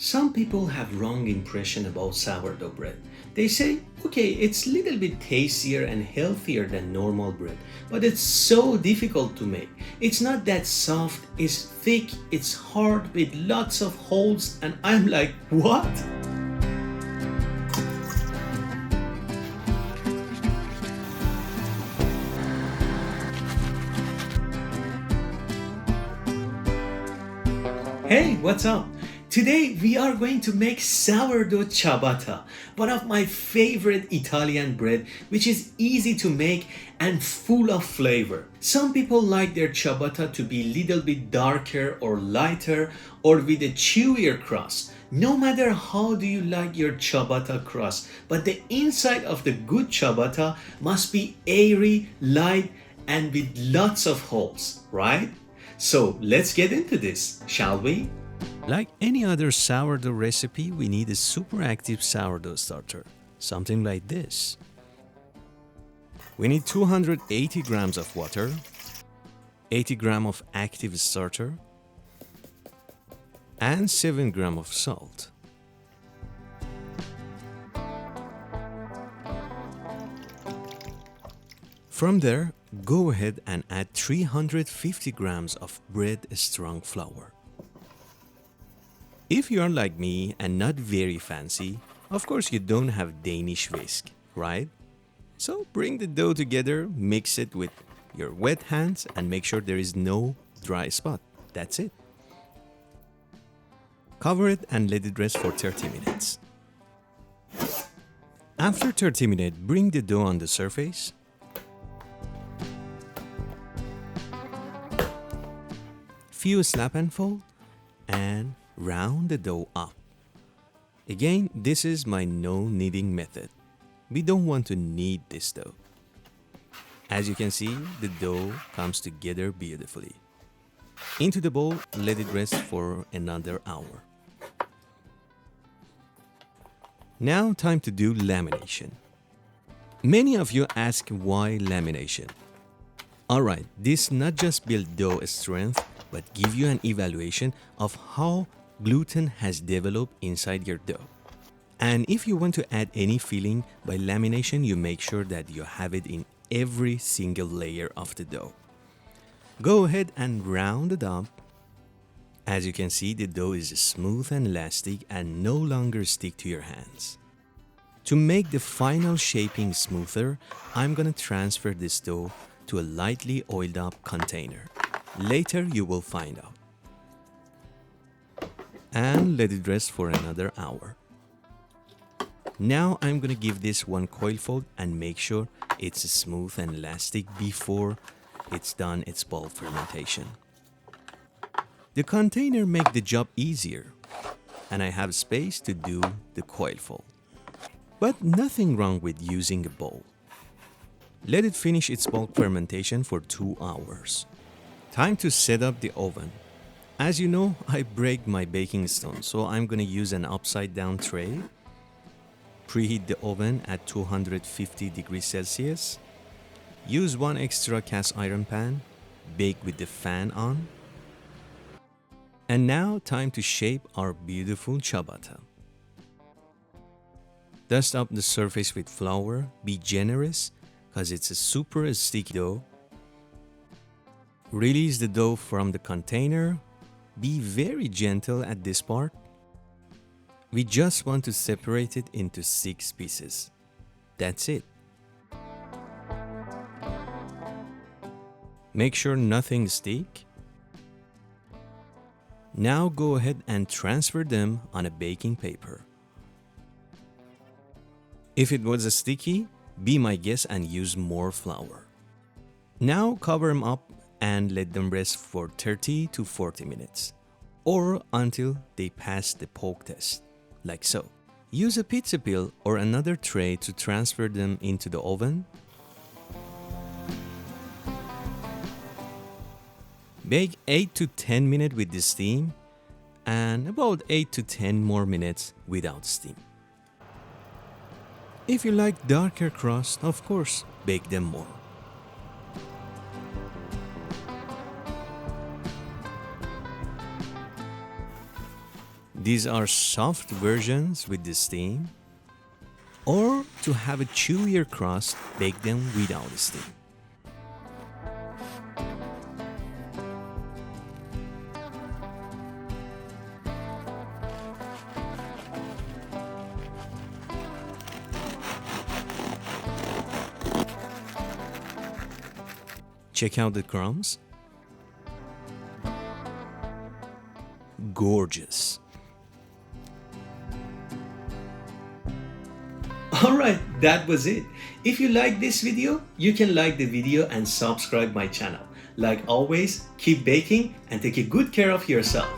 Some people have wrong impression about sourdough bread. They say, okay, it's a little bit tastier and healthier than normal bread, but it's so difficult to make. It's not that soft, it's thick, it's hard with lots of holes, and I'm like, what? Hey, what's up? Today we are going to make sourdough ciabatta, one of my favorite Italian bread, which is easy to make and full of flavor. Some people like their ciabatta to be a little bit darker or lighter or with a chewier crust. No matter how do you like your ciabatta crust, but the inside of the good ciabatta must be airy, light, and with lots of holes, right? So let's get into this, shall we? Like any other sourdough recipe, we need a super active sourdough starter, something like this. We need 280 grams of water, 80 grams of active starter, and 7 grams of salt. From there, go ahead and add 350 grams of bread strong flour. If you are like me and not very fancy, of course you don't have Danish whisk, right? So bring the dough together, mix it with your wet hands and make sure there is no dry spot. That's it. Cover it and let it rest for 30 minutes. After 30 minutes, bring the dough on the surface. Few snap and fold and round the dough up. Again, this is my no kneading method. We don't want to knead this dough. As you can see, the dough comes together beautifully. Into the bowl, let it rest for another hour. Now time to do lamination. Many of you ask why lamination. Alright, this not just build dough strength, but give you an evaluation of how gluten has developed inside your dough. And if you want to add any filling by lamination, you make sure that you have it in every single layer of the dough. Go ahead and round it up. As you can see, the dough is smooth and elastic and no longer stick to your hands. To make the final shaping smoother, I'm gonna transfer this dough to a lightly oiled up container. Later you will find out. And let it rest for another hour. Now I'm gonna give this one coil fold and make sure it's smooth and elastic before it's done its bulk fermentation. The container make the job easier and I have space to do the coil fold. But nothing wrong with using a bowl. Let it finish its bulk fermentation for 2 hours. Time to set up the oven. As you know, I break my baking stone, so I'm gonna use an upside down tray. Preheat the oven at 250 degrees Celsius. Use one extra cast iron pan. Bake with the fan on. And now time to shape our beautiful ciabatta. Dust up the surface with flour. Be generous, because it's a super sticky dough. Release the dough from the container. Be very gentle at this part. We just want to separate it into 6 pieces. That's it. Make sure nothing sticks. Now go ahead and transfer them on a baking paper. If it was sticky, be my guest and use more flour. Now cover them up and let them rest for 30 to 40 minutes or until they pass the poke test, like so. Use a pizza peel or another tray to transfer them into the oven. Bake 8 to 10 minutes with the steam and about 8 to 10 more minutes without steam. If you like darker crust, of course, bake them more. These are soft versions with the steam, or to have a chewier crust, bake them without steam. Check out the crumbs. Gorgeous. Alright, that was it. If you like this video, you can like the video and subscribe my channel. Like always, keep baking and take a good care of yourself.